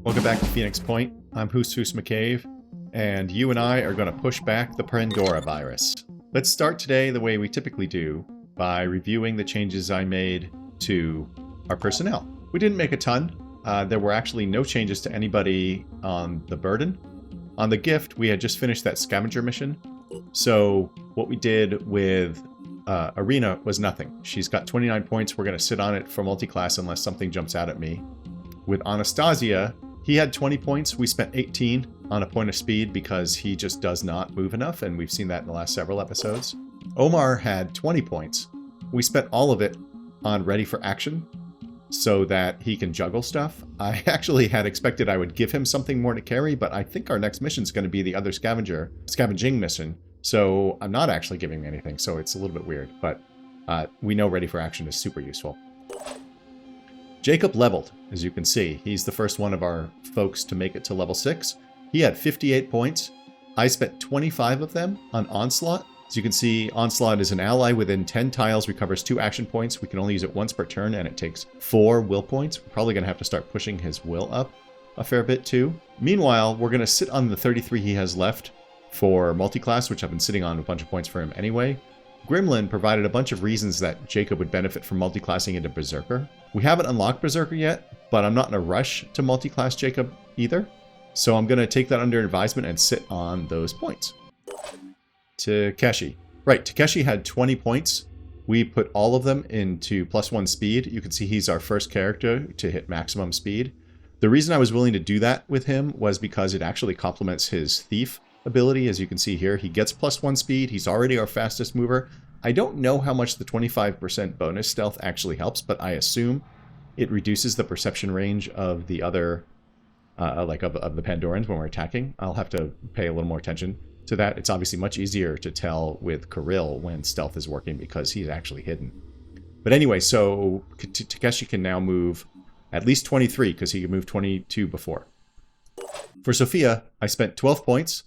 Welcome back to Phoenix Point. I'm Hoos McCabe, and you and I are going to push back the Pandora virus. Let's start today the way we typically do, by reviewing the changes I made to our personnel. We didn't make a ton. There were actually no changes to anybody on the burden. On the gift, we had just finished that scavenger mission, so what we did with Arena was nothing. She's got 29 points. We're going to sit on it for multi-class unless something jumps out at me. With Anastasia, he had 20 points. We spent 18 on a point of speed because he just does not move enough, and we've seen that in the last several episodes. Omar had 20 points. We spent all of it on ready for action so that he can juggle stuff. I actually had expected I would give him something more to carry, but I think our next mission is going to be the other scavenging mission. So I'm not actually giving him anything, so it's a little bit weird, but we know ready for action is super useful. Jacob leveled, as you can see. He's the first one of our folks to make it to level 6. He had 58 points. I spent 25 of them on Onslaught. As you can see, Onslaught is an ally within 10 tiles, recovers 2 action points. We can only use it once per turn, and it takes 4 will points. We're probably going to have to start pushing his will up a fair bit too. Meanwhile, we're going to sit on the 33 he has left for multi-class, which I've been sitting on a bunch of points for him anyway. Gremlin provided a bunch of reasons that Jacob would benefit from multi-classing into Berserker. We haven't unlocked Berserker yet, but I'm not in a rush to multi-class Jacob either. So I'm going to take that under advisement and sit on those points. Takeshi. Right, Takeshi had 20 points. We put all of them into +1 speed. You can see he's our first character to hit maximum speed. The reason I was willing to do that with him was because it actually complements his thief ability. As you can see here, he gets +1 speed. He's already our fastest mover. I don't know how much the 25% bonus stealth actually helps, but I assume it reduces the perception range of the other, of the Pandorans when we're attacking. I'll have to pay a little more attention to that. It's obviously much easier to tell with Kirill when stealth is working because he's actually hidden. But anyway, so Takeshi can now move at least 23 because he could move 22 before. For Sophia, I spent 12 points,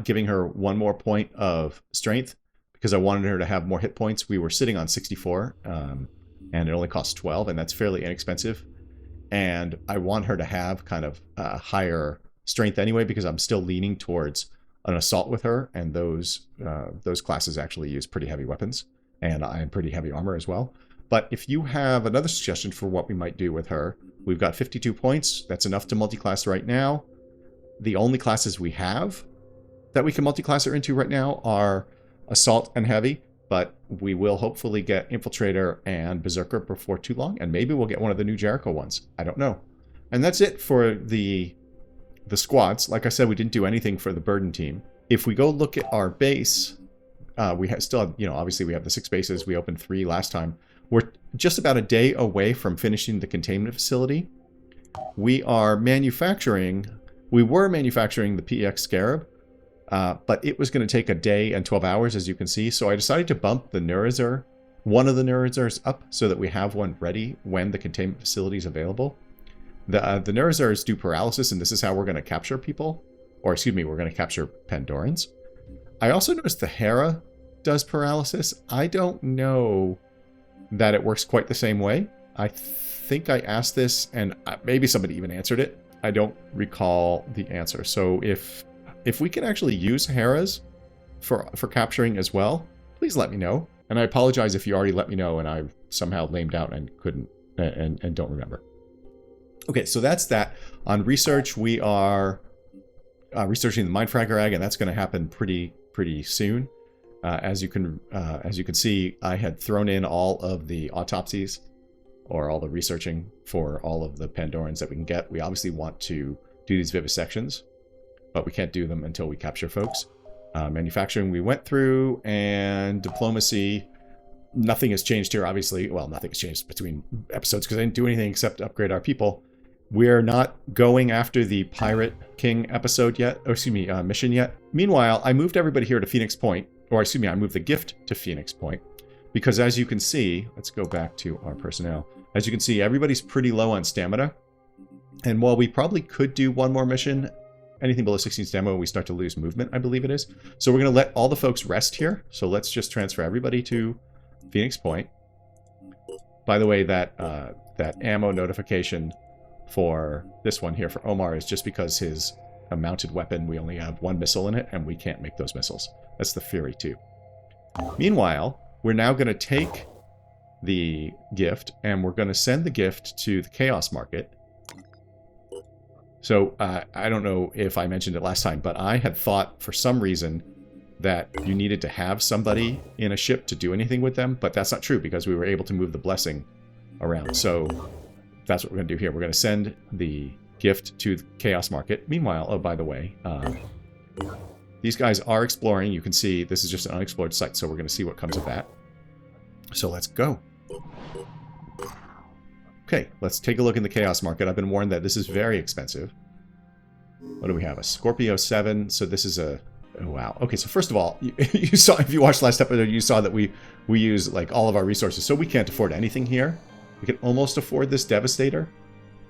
giving her 1 more point of strength because I wanted her to have more hit points. We were sitting on 64, and it only costs 12, and that's fairly inexpensive. And I want her to have kind of higher strength anyway because I'm still leaning towards an assault with her, and those classes actually use pretty heavy weapons, and I am pretty heavy armor as well. But if you have another suggestion for what we might do with her, we've got 52 points. That's enough to multi-class right now. The only classes we have that we can multi-class her into right now are Assault and Heavy, but we will hopefully get Infiltrator and Berserker before too long, and maybe we'll get one of the new Jericho ones. I don't know. And that's it for the squads. Like I said, we didn't do anything for the Burden team. If we go look at our base, we still have, obviously we have the 6 bases. We opened 3 last time. We're just about a day away from finishing the containment facility. We were manufacturing the PEX Scarab, but it was going to take a day and 12 hours, as you can see. So I decided to bump the Neurozer, one of the Neurozers up so that we have one ready when the containment facility is available. The Neurozers do paralysis, and this is how we're going to capture people. Or excuse me, we're going to capture Pandorans. I also noticed the Hera does paralysis. I don't know that it works quite the same way. I think I asked this, and maybe somebody even answered it. I don't recall the answer. So if we can actually use Heras for capturing as well, please let me know. And I apologize if you already let me know and I've somehow lamed out and couldn't and don't remember. Okay, so that's that. On research, we are researching the Mindfragger Egg, and that's going to happen pretty soon. As you can see, I had thrown in all of the autopsies or all the researching for all of the Pandorans that we can get. We obviously want to do these vivisections, but we can't do them until we capture folks. Manufacturing we went through, and diplomacy, nothing has changed here, obviously. Well, nothing has changed between episodes because I didn't do anything except upgrade our people. We're not going after the Pirate King episode yet, mission yet. Meanwhile, I moved everybody here to Phoenix Point, or excuse me, I moved the gift to Phoenix Point, because as you can see, let's go back to our personnel. As you can see, everybody's pretty low on stamina. And while we probably could do one more mission, anything below 16 stamina, we start to lose movement, I believe it is. So we're going to let all the folks rest here. So let's just transfer everybody to Phoenix Point. By the way, that ammo notification for this one here for Omar is just because his mounted weapon, we only have 1 missile in it, and we can't make those missiles. That's the Fury 2. Meanwhile, we're now going to take the gift, and we're going to send the gift to the Chaos Market. So, I don't know if I mentioned it last time, but I had thought for some reason that you needed to have somebody in a ship to do anything with them, but that's not true because we were able to move the blessing around. So that's what we're going to do here. We're going to send the gift to the Chaos Market. Meanwhile, oh, by the way, these guys are exploring. You can see this is just an unexplored site, so we're going to see what comes of that. So let's go. Okay, let's take a look in the Chaos Market. I've been warned that this is very expensive. What do we have? A Scorpio 7. So this is a... Oh, wow. Okay, so first of all, you saw, if you watched last episode, you saw that we use like all of our resources, so we can't afford anything here. We can almost afford this Devastator.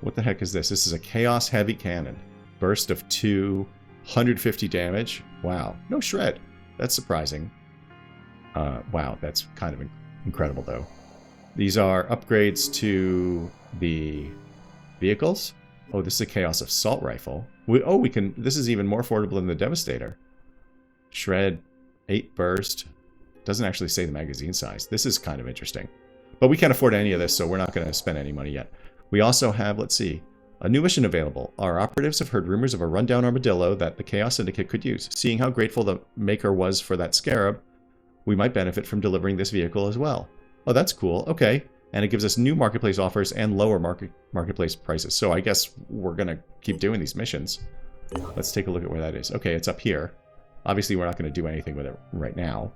What the heck is this? This is a Chaos Heavy Cannon. Burst of 2, 150 damage. Wow. No shred. That's surprising. Wow, that's kind of incredible, though. These are upgrades to the vehicles. Oh, this is a Chaos Assault Rifle. We can... This is even more affordable than the Devastator. Shred, 8 burst. Doesn't actually say the magazine size. This is kind of interesting. But we can't afford any of this, so we're not going to spend any money yet. We also have, let's see, a new mission available. Our operatives have heard rumors of a rundown armadillo that the Chaos Syndicate could use. Seeing how grateful the maker was for that scarab, we might benefit from delivering this vehicle as well. Oh, that's cool. Okay. And it gives us new marketplace offers and lower marketplace prices. So I guess we're going to keep doing these missions. Let's take a look at where that is. Okay, it's up here. Obviously, we're not going to do anything with it right now.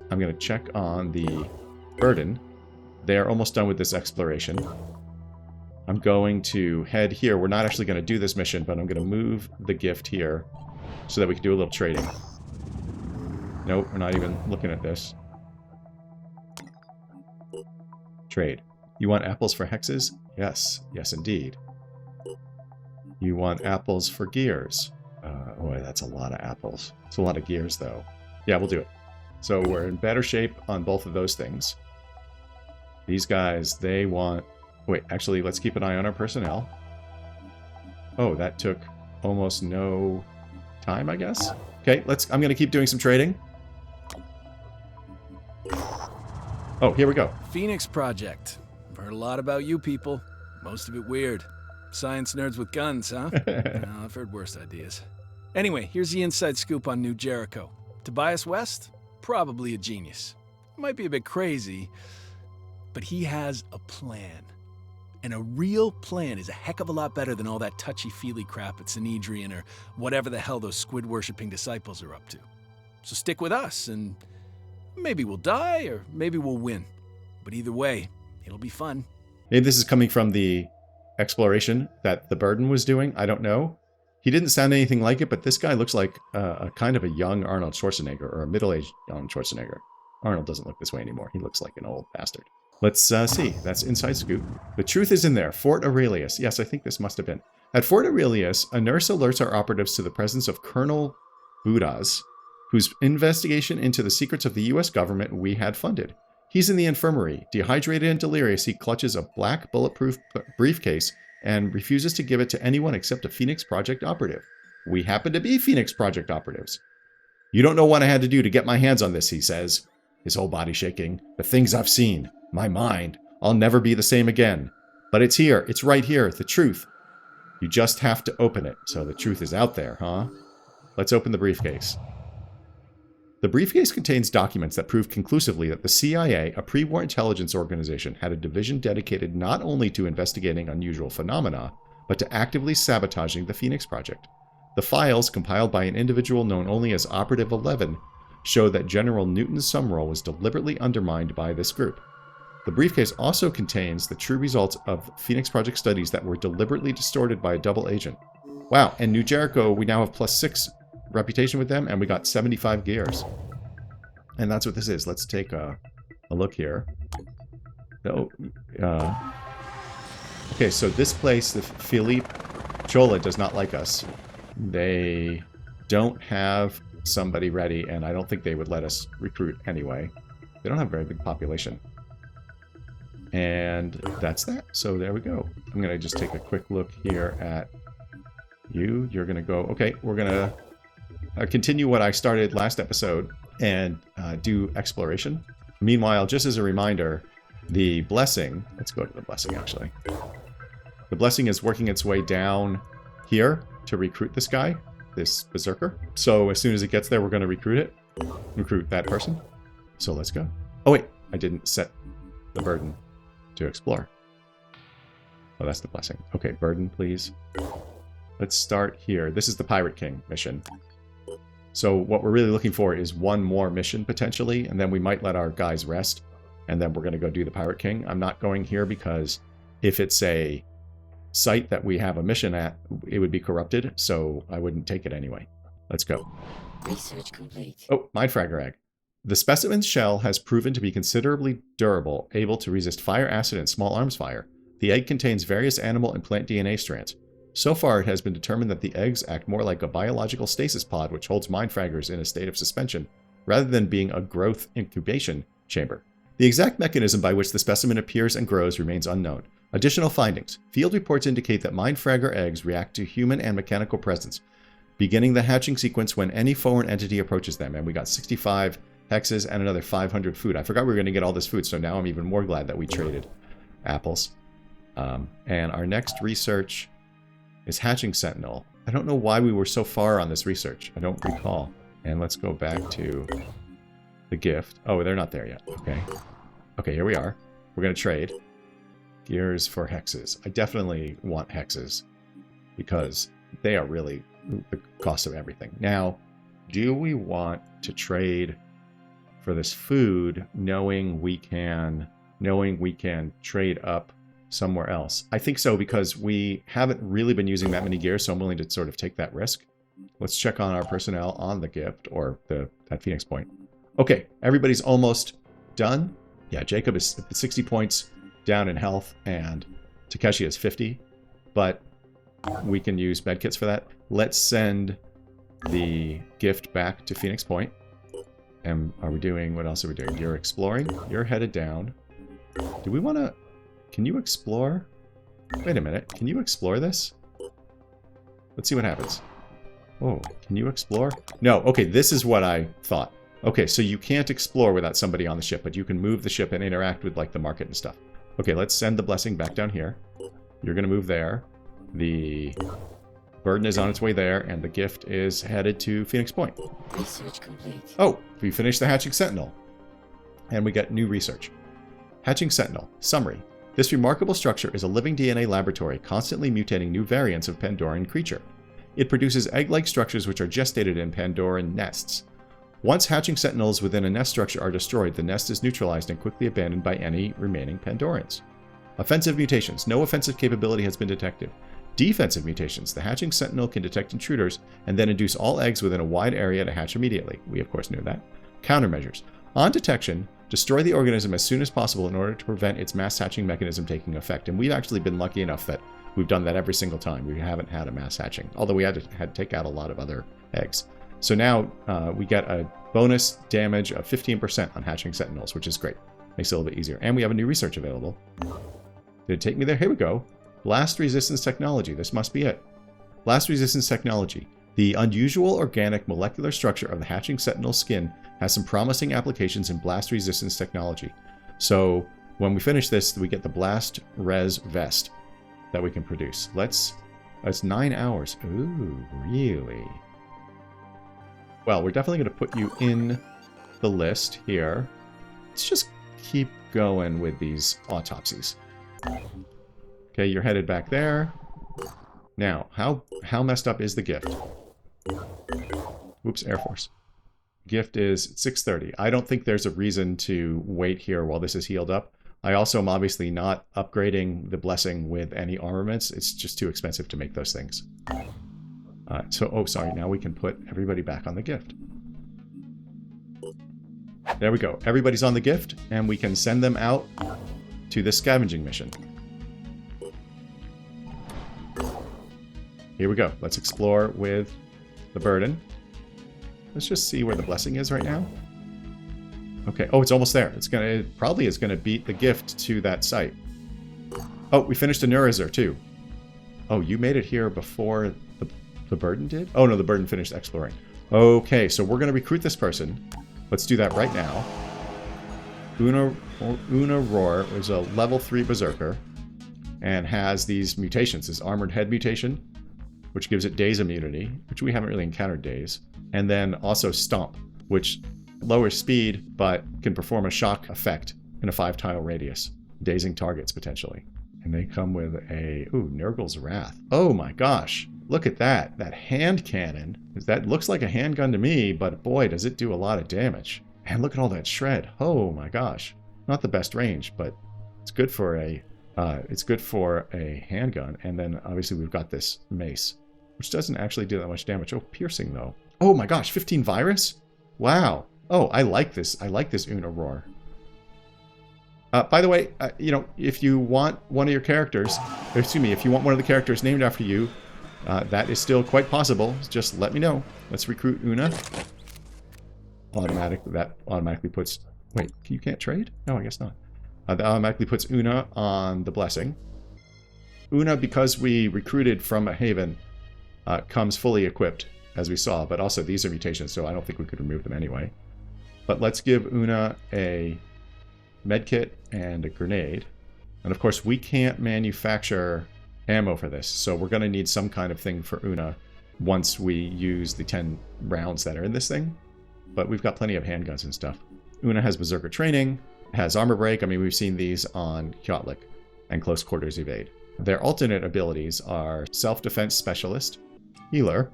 I'm going to check on the Burden. They're almost done with this exploration. I'm going to head here. We're not actually going to do this mission, but I'm going to move the gift here so that we can do a little trading. Nope, we're not even looking at this. Trade. You want apples for hexes? Yes. Yes, indeed. You want apples for gears? Boy, that's a lot of apples. It's a lot of gears, though. Yeah, we'll do it. So we're in better shape on both of those things. These guys, they want... Wait, actually, let's keep an eye on our personnel. Oh, that took almost no time, I guess? Okay, I'm going to keep doing some trading. Oh, here we go. Phoenix Project. I've heard a lot about you people. Most of it weird. Science nerds with guns, huh? No, I've heard worse ideas. Anyway, here's the inside scoop on New Jericho. Tobias West? Probably a genius. Might be a bit crazy, but he has a plan. And a real plan is a heck of a lot better than all that touchy-feely crap at Sanhedrin or whatever the hell those squid-worshipping disciples are up to. So stick with us, and maybe we'll die, or maybe we'll win. But either way, it'll be fun. Maybe this is coming from the exploration that the Burden was doing. I don't know. He didn't sound anything like it, but this guy looks like a kind of a young Arnold Schwarzenegger, or a middle-aged Arnold Schwarzenegger. Arnold doesn't look this way anymore. He looks like an old bastard. Let's see. That's Inside Scoop. The truth is in there. Fort Aurelius. Yes, I think this must have been. At Fort Aurelius, a nurse alerts our operatives to the presence of Colonel Budas, whose investigation into the secrets of the U.S. government we had funded. He's in the infirmary. Dehydrated and delirious, he clutches a black bulletproof briefcase and refuses to give it to anyone except a Phoenix Project operative. We happen to be Phoenix Project operatives. You don't know what I had to do to get my hands on this, he says, his whole body shaking. The things I've seen. My mind. I'll never be the same again. But it's here. It's right here. The truth. You just have to open it. So the truth is out there, huh? Let's open the briefcase. The briefcase contains documents that prove conclusively that the CIA, a pre-war intelligence organization, had a division dedicated not only to investigating unusual phenomena, but to actively sabotaging the Phoenix Project. The files, compiled by an individual known only as Operative 11, show that General Newton Sumrall was deliberately undermined by this group. The briefcase also contains the true results of Phoenix Project studies that were deliberately distorted by a double agent. Wow, and New Jericho, we now have +6 reputation with them, and we got 75 gears. And that's what this is. Let's take a look here. Okay, so this place, the Philippe Chola, does not like us. They don't have somebody ready, and I don't think they would let us recruit anyway. They don't have a very big population. And that's that. So there we go. I'm going to just take a quick look here at you. You're going to go, okay, we're going to continue what I started last episode and do exploration. Meanwhile, just as a reminder, the blessing, let's go to the blessing actually. The blessing is working its way down here to recruit this guy, this berserker. So as soon as it gets there, we're going to recruit that person. So let's go. Oh wait, I didn't set the burden to explore. Oh, that's the blessing. Okay, burden, please. Let's start here. This is the Pirate King mission. So what we're really looking for is one more mission potentially, and then we might let our guys rest, and then we're going to go do the Pirate King. I'm not going here because if it's a site that we have a mission at, it would be corrupted, so I wouldn't take it anyway. Let's go. Research complete. Oh, Mindfragger egg. The specimen's shell has proven to be considerably durable, able to resist fire, acid, and small arms fire. The egg contains various animal and plant DNA strands. So far, it has been determined that the eggs act more like a biological stasis pod which holds mindfraggers in a state of suspension, rather than being a growth incubation chamber. The exact mechanism by which the specimen appears and grows remains unknown. Additional findings. Field reports indicate that mindfragger eggs react to human and mechanical presence, beginning the hatching sequence when any foreign entity approaches them. And we got 65 hexes and another 500 food. I forgot we were going to get all this food, so now I'm even more glad that we traded apples. And our next research is Hatching Sentinel. I don't know why we were so far on this research. I don't recall. And let's go back to the gift. Oh, they're not there yet. Okay. Okay, here we are. We're going to trade. Gears for hexes. I definitely want hexes because they are really the cost of everything. Now, do we want to trade for this food knowing we can trade up somewhere else? I think so, because we haven't really been using that many gears, so I'm willing to sort of take that risk. Let's check on our personnel on the gift, or that Phoenix point. Okay, everybody's almost done. Yeah, Jacob is 60 points down in health, and Takeshi is 50, but we can use medkits for that. Let's send the gift back to Phoenix Point. And are we doing, what else are we doing? You're exploring, you're headed down. Do we want to, can you explore? Wait a minute, can you explore this? Let's see what happens. Oh, can you explore? No, okay, this is what I thought. Okay, so you can't explore without somebody on the ship, but you can move the ship and interact with like the market and stuff. Okay, let's send the blessing back down here. You're going to move there. The burden is on its way there, and the gift is headed to Phoenix Point. Research complete. Oh, we finished the Hatching Sentinel. And we get new research. Hatching Sentinel. Summary. This remarkable structure is a living DNA laboratory, constantly mutating new variants of Pandoran creature. It produces egg-like structures which are gestated in Pandoran nests. Once hatching sentinels within a nest structure are destroyed, the nest is neutralized and quickly abandoned by any remaining Pandorans. Offensive mutations. No offensive capability has been detected. Defensive mutations. The hatching sentinel can detect intruders and then induce all eggs within a wide area to hatch immediately. We, of course, knew that. Countermeasures. On detection, destroy the organism as soon as possible in order to prevent its mass hatching mechanism taking effect. And we've actually been lucky enough that we've done that every single time. We haven't had a mass hatching, although we had to take out a lot of other eggs. So now we get a bonus damage of 15% on hatching sentinels, which is great. Makes it a little bit easier. And we have a new research available. Did it take me there? Here we go. Blast resistance technology. This must be it. Blast resistance technology. The unusual organic molecular structure of the hatching sentinel skin has some promising applications in blast resistance technology. So when we finish this, we get the blast res vest that we can produce. It's 9 hours. Ooh, really? Well, we're definitely going to put you in the list here. Let's just keep going with these autopsies. Okay, you're headed back there. Now, how messed up is the gift? Whoops, Air Force. Gift is 6:30. I don't think there's a reason to wait here while this is healed up. I also am obviously not upgrading the blessing with any armaments. It's just too expensive to make those things. Oh, sorry, now we can put everybody back on the gift. There we go. Everybody's on the gift, and we can send them out to the scavenging mission. Here we go. Let's explore with the burden. Let's just see where the blessing is right now. Okay. Oh, it's almost there. It probably is gonna beat the gift to that site. Oh, we finished a Nurizer too. Oh, you made it here before the burden did? Oh no, the burden finished exploring. Okay, so we're gonna recruit this person. Let's do that right now. Una Roar is a level 3 berserker and has these mutations. This armored head mutation, which gives it daze immunity, which we haven't really encountered daze. And then also Stomp, which lowers speed but can perform a shock effect in a 5-tile radius, dazing targets potentially. And they come with a Nurgle's Wrath. Oh my gosh, look at that. That hand cannon. That looks like a handgun to me, but boy, does it do a lot of damage. And look at all that shred. Oh my gosh. Not the best range, but it's good for a handgun. And then obviously we've got this mace, which doesn't actually do that much damage. Oh, piercing though. Oh my gosh, 15 virus? Wow. Oh, I like this. I like this Una Roar. By the way, you know, if you want one of your characters, excuse me, if you want one of the characters named after you, that is still quite possible. Just let me know. Let's recruit Una. That automatically puts... Wait, you can't trade? No, I guess not. That automatically puts Una on the Blessing. Una, because we recruited from a Haven, comes fully equipped, as we saw, but also these are mutations, so I don't think we could remove them anyway. But let's give Una a medkit and a grenade. And of course, we can't manufacture ammo for this, so we're going to need some kind of thing for Una once we use the 10 rounds that are in this thing. But we've got plenty of handguns and stuff. Una has Berserker Training, has Armor Break. I mean, we've seen these on Kjotlik, and Close Quarters Evade. Their alternate abilities are Self-Defense Specialist, Healer,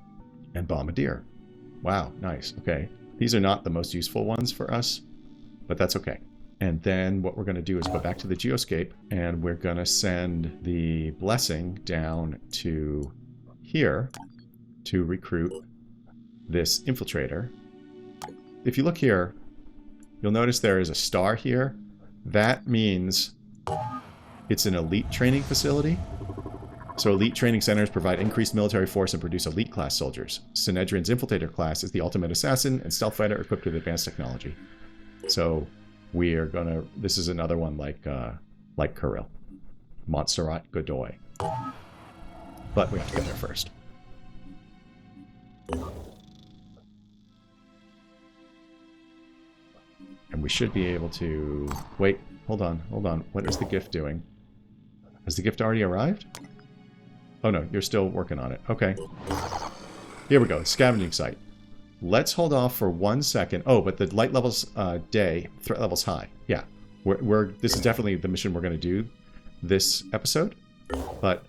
and Bombardier. Wow, nice. Okay. These are not the most useful ones for us, but that's okay. And then what we're going to do is go back to the Geoscape, and we're going to send the Blessing down to here to recruit this Infiltrator. If you look here, you'll notice there is a star here. That means it's an elite training facility. So elite training centers provide increased military force and produce elite class soldiers. Synedrion's Infiltrator class is the ultimate assassin and stealth fighter equipped with advanced technology. So we are gonna... This is another one like Kuril. Montserrat Godoy. But we have to get there first. And we should be able to... Wait, hold on. What is the gift doing? Has the gift already arrived? Oh no, you're still working on it. Okay. Here we go, scavenging site. Let's hold off for 1 second. Oh, but the light level's day, threat level's high. Yeah, this is definitely the mission we're going to do this episode. But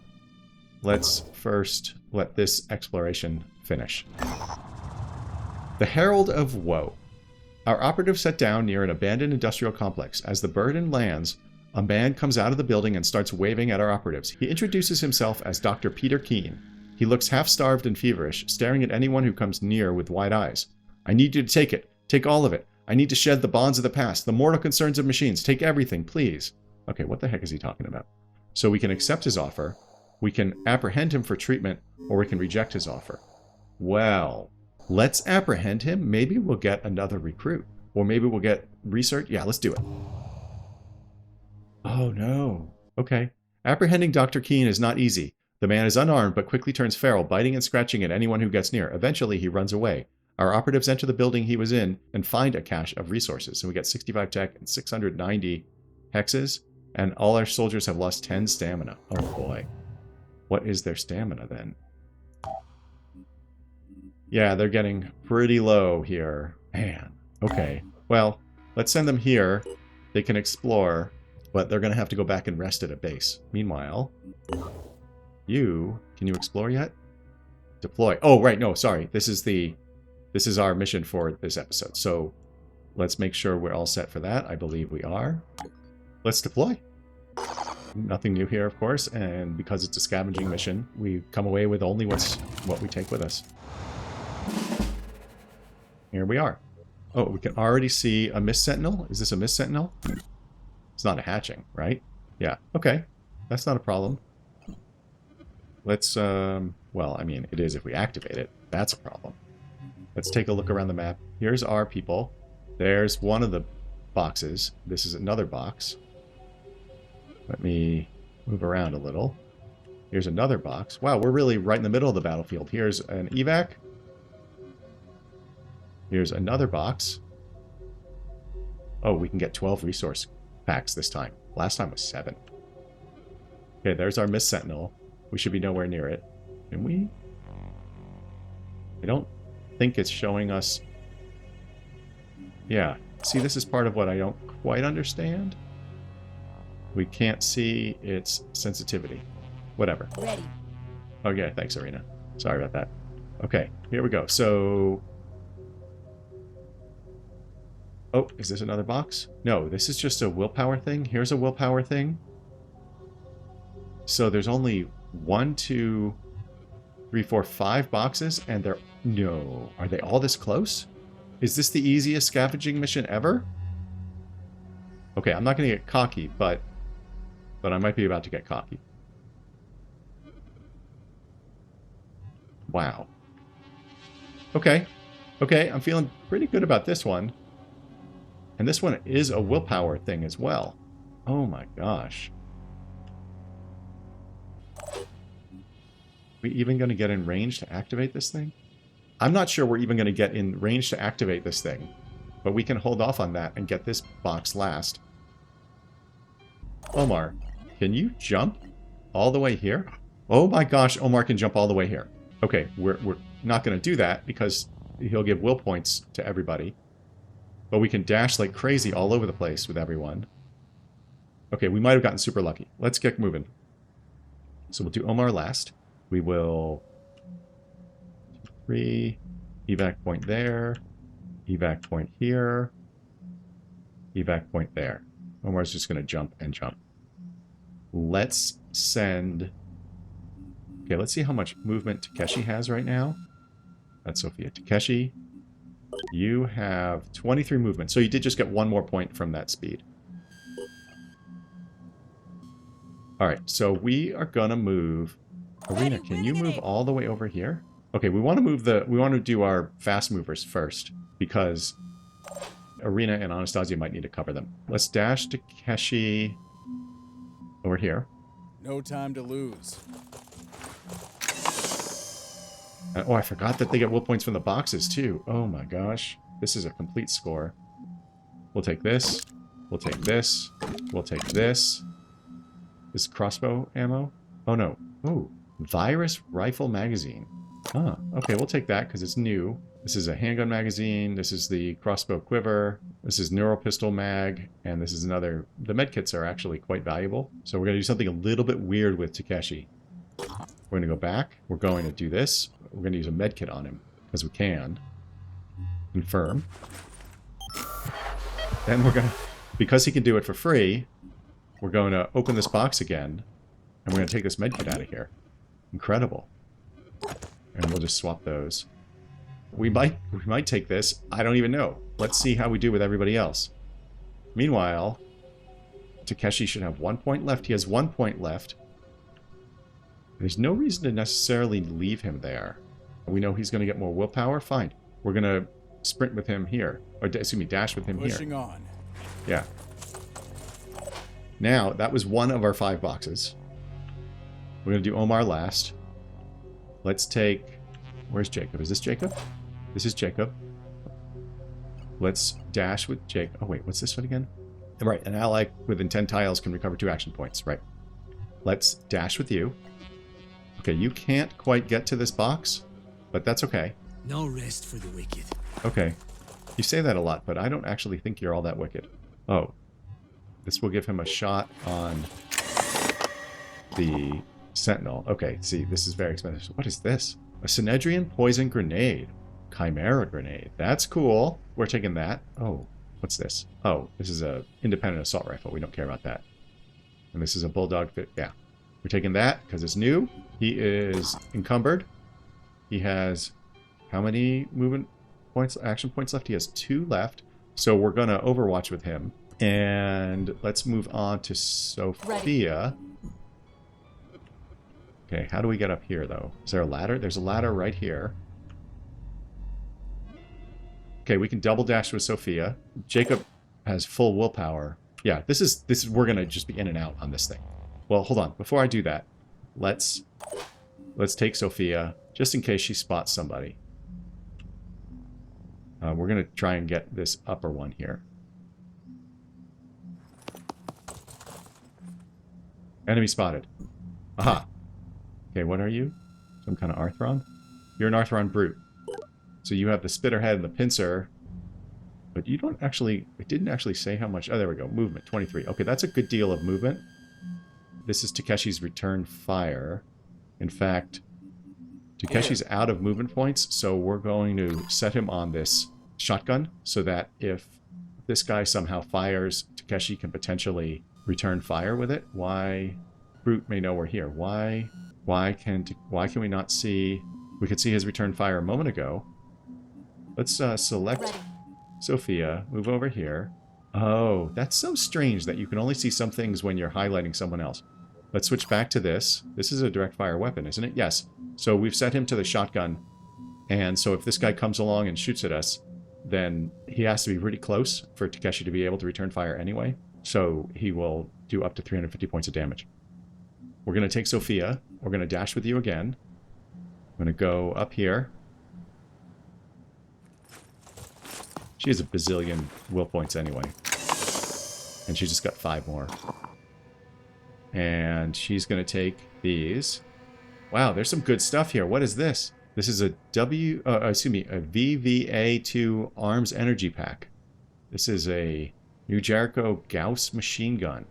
let's first let this exploration finish. The Herald of Woe. Our operatives set down near an abandoned industrial complex. As the burden lands, a man comes out of the building and starts waving at our operatives. He introduces himself as Dr. Peter Keene. He looks half-starved and feverish, staring at anyone who comes near with wide eyes. I need you to take it. Take all of it. I need to shed the bonds of the past, the mortal concerns of machines. Take everything, please. Okay, what the heck is he talking about? So we can accept his offer, we can apprehend him for treatment, or we can reject his offer. Well, let's apprehend him. Maybe we'll get another recruit. Or maybe we'll get research. Yeah, let's do it. Oh no. Okay. Apprehending Dr. Keene is not easy. The man is unarmed but quickly turns feral, biting and scratching at anyone who gets near. Eventually he runs away. Our operatives enter the building he was in and find a cache of resources. So we get 65 tech and 690 hexes, and all our soldiers have lost 10 stamina. Oh boy. What is their stamina then? Yeah, they're getting pretty low here. Man. Okay. Well, let's send them here. They can explore, but they're going to have to go back and rest at a base. Meanwhile, can you explore yet? Deploy. Oh, right. No, sorry. This is our mission for this episode. So let's make sure we're all set for that. I believe we are. Let's deploy. Nothing new here, of course. And because it's a scavenging mission, we come away with only what we take with us. Here we are. Oh, we can already see a Mist Sentinel. Is this a Mist Sentinel? It's not a hatching, right? Yeah. Okay. That's not a problem. Let's, well, I mean, it is if we activate it. That's a problem. Let's take a look around the map. Here's our people. There's one of the boxes. This is another box. Let me move around a little. Here's another box. Wow, we're really right in the middle of the battlefield. Here's an evac. Here's another box. Oh, we can get 12 resource packs this time. Last time was 7. Okay, there's our Mist Sentinel. We should be nowhere near it. Can we? I don't think it's showing us... Yeah. See, this is part of what I don't quite understand. We can't see its sensitivity. Whatever. Ready. Okay, thanks, Arena. Sorry about that. Okay, here we go. So... Oh, is this another box? No, this is just a willpower thing. Here's a willpower thing. So there's only 1, 2, 3, 4, 5 boxes, and they're... No. Are they all this close? Is this the easiest scavenging mission ever? Okay, I'm not going to get cocky, but I might be about to get cocky. Wow. Okay. Okay, I'm feeling pretty good about this one. And this one is a willpower thing as well. Oh my gosh. We even going to get in range to activate this thing? I'm not sure we're even going to get in range to activate this thing. But we can hold off on that and get this box last. Omar, can you jump all the way here? Oh my gosh, Omar can jump all the way here. Okay, we're not going to do that because he'll give will points to everybody. But we can dash like crazy all over the place with everyone. Okay, we might have gotten super lucky. Let's get moving. So we'll do Omar last. We will... 3, evac point there, evac point here, evac point there. Omar's just going to jump and jump. Let's send... Okay, let's see how much movement Takeshi has right now. That's Sophia. Takeshi, you have 23 movement, so you did just get 1 more point from that speed. Alright, so we are going to move... Arena, can you move all the way over here? Okay, we want to move the... We want to do our fast movers first, because Arena and Anastasia might need to cover them. Let's dash Takeshi over here. No time to lose. Oh, I forgot that they get will points from the boxes, too. Oh my gosh. This is a complete score. We'll take this. We'll take this. We'll take this. This crossbow ammo? Oh, no. Oh, virus rifle magazine. Ah, okay, we'll take that because it's new. This is a handgun magazine. This is the crossbow quiver. This is neural pistol mag. And this is another... The medkits are actually quite valuable. So we're going to do something a little bit weird with Takeshi. We're going to go back. We're going to do this. We're going to use a medkit on him because we can. Confirm. Then we're going to... Because he can do it for free, we're going to open this box again. And we're going to take this medkit out of here. Incredible. And we'll just swap those. We might take this. I don't even know. Let's see how we do with everybody else. Meanwhile, Takeshi should have 1 point left. He has 1 point left. There's no reason to necessarily leave him there. We know he's going to get more willpower. Fine. We're going to sprint with him here. Or, excuse me, dash with him here. Pushing on. Yeah. Now, that was 1 of our 5 boxes. We're going to do Omar last. Let's take... Where's Jacob? Is this Jacob? This is Jacob. Let's dash with Jacob. Oh, wait. What's this one again? Right. An ally within 10 tiles can recover 2 action points. Right. Let's dash with you. Okay, you can't quite get to this box, but that's okay. No rest for the wicked. Okay. You say that a lot, but I don't actually think you're all that wicked. Oh. This will give him a shot on the Sentinel. Okay, see, this is very expensive. What is this? A Synedrian poison grenade. Chimera grenade. That's cool. We're taking that. Oh, what's this? Oh, this is a independent assault rifle. We don't care about that. And this is a bulldog fit. Yeah. We're taking that because it's new. He is encumbered. He has how many movement points, action points left? He has 2 left. So we're going to Overwatch with him. And let's move on to Sophia. Okay, how do we get up here, though? Is there a ladder? There's a ladder right here. Okay, we can double dash with Sophia. Jacob has full willpower. Yeah, this is we're gonna just be in and out on this thing. Well, hold on. Before I do that, let's take Sophia just in case she spots somebody. We're gonna try and get this upper one here. Enemy spotted. Aha. Okay, what are you? Some kind of Arthron? You're an Arthron brute. So you have the spitter head and the pincer. But you don't actually... It didn't actually say how much... Oh, there we go. Movement, 23. Okay, that's a good deal of movement. This is Takeshi's return fire. In fact, Takeshi's out of movement points, so we're going to set him on this shotgun so that if this guy somehow fires, Takeshi can potentially return fire with it. Why? Brute may know we're here. Why can we not see... We could see his return fire a moment ago. Let's select Sophia, move over here. Oh, that's so strange that you can only see some things when you're highlighting someone else. Let's switch back to this. This is a direct fire weapon, isn't it? Yes. So we've set him to the shotgun. And so if this guy comes along and shoots at us, then he has to be really close for Takeshi to be able to return fire anyway. So he will do up to 350 points of damage. We're going to take Sophia. We're going to dash with you again. I'm going to go up here. She has a bazillion will points anyway. And she just got 5 more. And she's going to take these. Wow, there's some good stuff here. What is this? This is a VVA2 Arms Energy Pack. This is a New Jericho Gauss machine gun.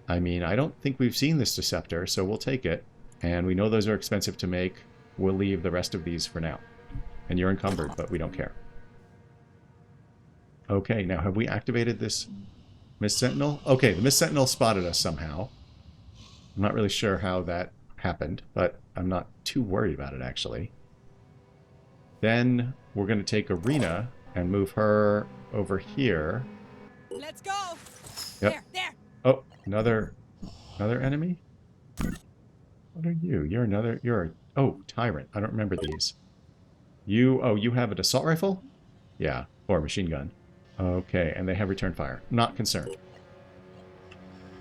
I mean, I don't think we've seen this Deceptor, so we'll take it. And we know those are expensive to make. We'll leave the rest of these for now. And you're encumbered, but we don't care. Okay, now have we activated this Mist Sentinel? Okay, the Mist Sentinel spotted us somehow. I'm not really sure how that happened, but I'm not too worried about it, actually. Then we're going to take Arena and move her over here. Let's go. Yep. There. Oh, another enemy? What are you? You're oh, Tyrant. I don't remember these. You have an assault rifle? Yeah, or a machine gun. Okay, and they have return fire. Not concerned.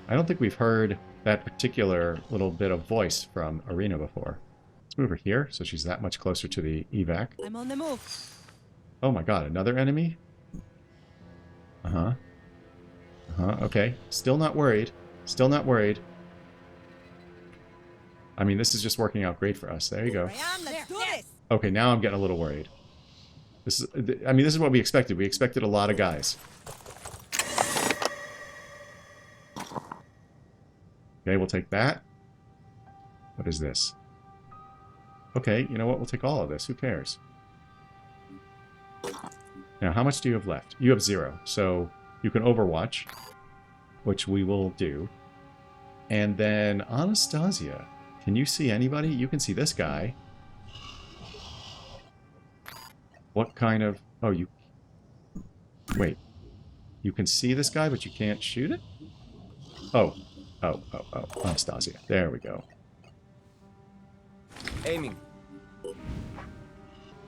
I don't think we've heard that particular little bit of voice from Arena before. Let's move her here, so she's that much closer to the evac. I'm on the move. Oh my god, another enemy? Okay. Still not worried. Still not worried. I mean, this is just working out great for us. There you go. Let's do this. Okay, now I'm getting a little worried. This is what we expected. We expected a lot of guys. Okay, we'll take that. What is this? Okay, you know what? We'll take all of this. Who cares? Now, how much do you have left? You have 0. So you can Overwatch, which we will do. And then Anastasia. Can you see anybody? You can see this guy. What kind of... Oh, you... Wait. You can see this guy, but you can't shoot it? Oh. Oh. Anastasia. There we go. Aiming.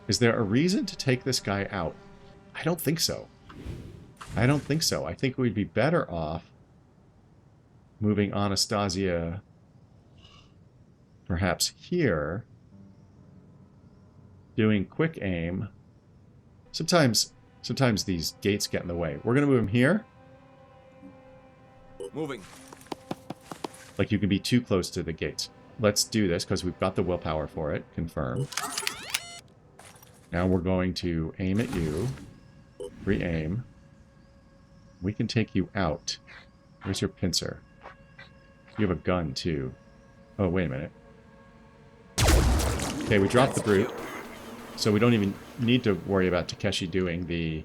Is there a reason to take this guy out? I don't think so. I don't think so. I think we'd be better off moving Anastasia perhaps here, doing quick aim. Sometimes these gates get in the way. We're going to move him here. Moving. Like you can be too close to the gates. Let's do this because we've got the willpower for it. Confirm. Now we're going to aim at you. Re-aim. We can take you out. Where's your pincer? You have a gun too. Oh, wait a minute. Okay, we dropped the brute. So we don't even need to worry about Takeshi doing the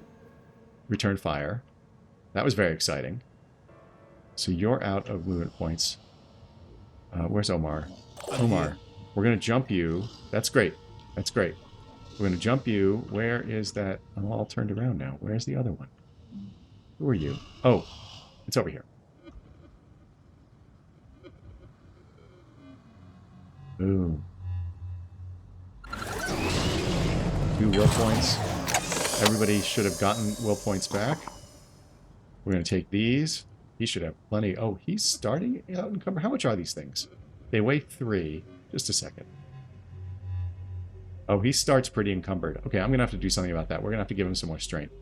return fire. That was very exciting. So you're out of movement points. Where's Omar? Omar, we're going to jump you. That's great. That's great. We're going to jump you. Where is that? I'm all turned around now. Where's the other one? Who are you? Oh, it's over here. Boom. 2 will points. Everybody should have gotten will points back. We're going to take these. He should have plenty. Oh, he's starting out encumbered. How much are these things? They weigh 3. Just a second. Oh, he starts pretty encumbered. Okay, I'm going to have to do something about that. We're going to have to give him some more strength.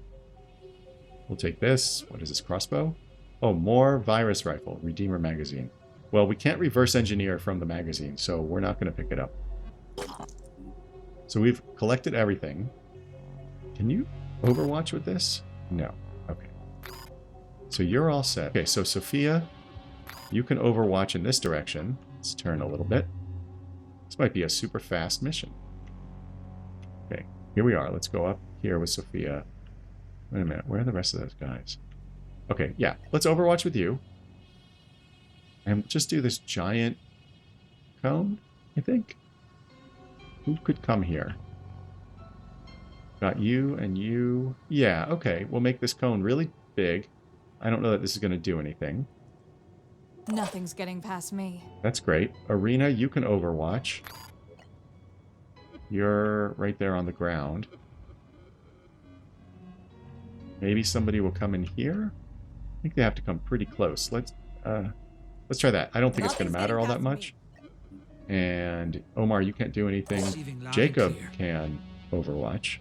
We'll take this. What is this, crossbow? Oh, more virus rifle. Redeemer magazine. Well, we can't reverse engineer from the magazine, so we're not going to pick it up. So we've collected everything. Can you overwatch with this? No. Okay. So you're all set. Okay, so Sophia, you can overwatch in this direction. Let's turn a little bit. This might be a super fast mission. Okay, here we are. Let's go up here with Sophia. Wait a minute, where are the rest of those guys? Okay, yeah, let's overwatch with you. And just do this giant cone, I think. Who could come here? Got you and you. Yeah, okay, we'll make this cone really big. I don't know that this is going to do anything. Nothing's getting past me. That's great. Arena, you can overwatch. You're right there on the ground. Maybe somebody will come in here? I think they have to come pretty close. Let's try that. I don't think it's going to matter all that much. And Omar, you can't do anything. Jacob can overwatch.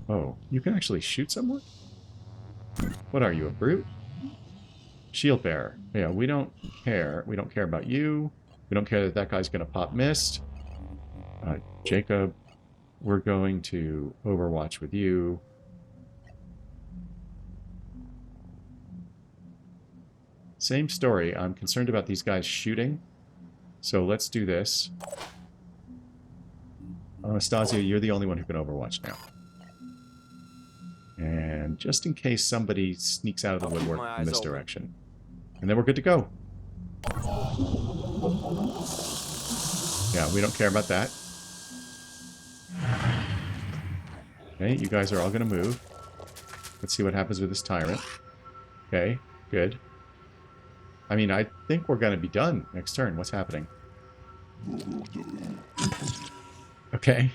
Oh, you can actually shoot someone? What are you, a brute? Shield bearer. Yeah, we don't care. We don't care about you. We don't care that that guy's going to pop mist. Jacob, we're going to overwatch with you. Same story. I'm concerned about these guys shooting. So let's do this. Anastasia, you're the only one who can overwatch now. And just in case somebody sneaks out of the woodwork from this direction. And then we're good to go. Yeah, we don't care about that. Okay, you guys are all going to move. Let's see what happens with this tyrant. Okay, good. I mean, I think we're going to be done next turn. What's happening? Okay.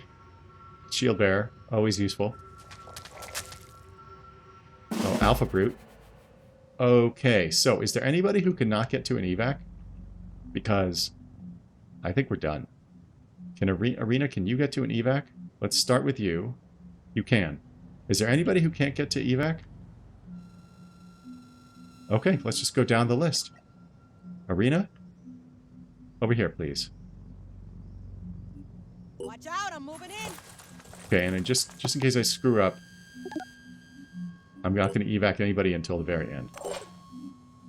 Shield bearer, always useful. Oh, Alpha Brute. Okay, so is there anybody who cannot get to an evac? Because I think we're done. Can Arena, can you get to an evac? Let's start with you. You can. Is there anybody who can't get to evac? Okay, let's just go down the list. Arena? Over here, please. Watch out, I'm moving in. Okay, and then just in case I screw up, I'm not going to evac anybody until the very end.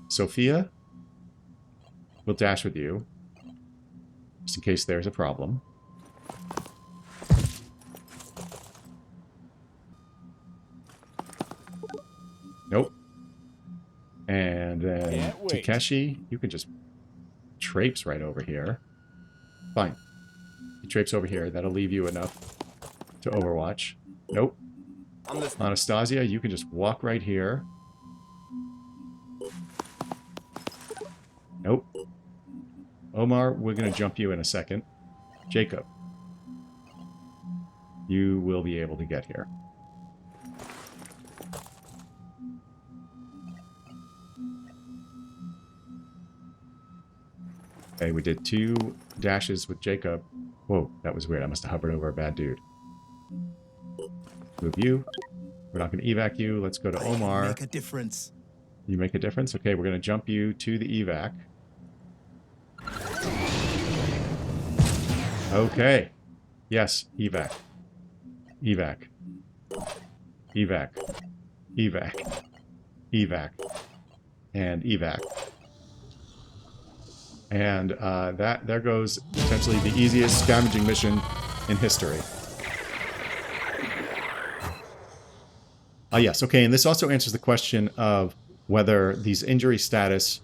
Sophia? We'll dash with you. Just in case there's a problem. Nope. And then Takeshi, you can just traipse right over here. Fine. You traipse over here. That'll leave you enough to overwatch. Nope. Anastasia, you can just walk right here. Nope. Omar, we're going to jump you in a second. Jacob, you will be able to get here. Okay, we did 2 dashes with Jacob. Whoa, that was weird. I must have hovered over a bad dude. Move you. We're not going to evac you. Let's go to Omar. Make a difference. You make a difference? Okay, we're going to jump you to the evac. Okay. Yes, evac. Evac. Evac. Evac. Evac. And evac. And there goes potentially the easiest scavenging mission in history. Yes, okay, and this also answers the question of whether these injury status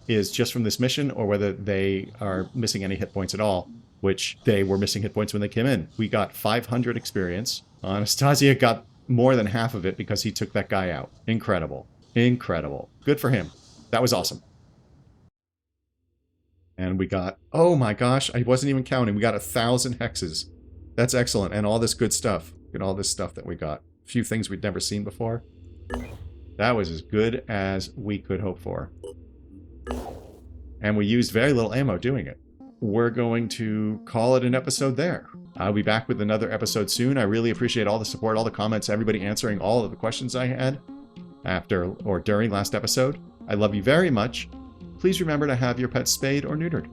is just from this mission or whether they are missing any hit points at all, which they were missing hit points when they came in. We got 500 experience. Anastasia got more than half of it because he took that guy out. Incredible. Incredible. Good for him. That was awesome. And we got, oh my gosh, I wasn't even counting. We got 1,000 hexes. That's excellent. And all this good stuff. Look at all this stuff that we got. A few things we'd never seen before. That was as good as we could hope for. And we used very little ammo doing it. We're going to call it an episode there. I'll be back with another episode soon. I really appreciate all the support, all the comments, everybody answering all of the questions I had after or during last episode. I love you very much. Please remember to have your pets spayed or neutered.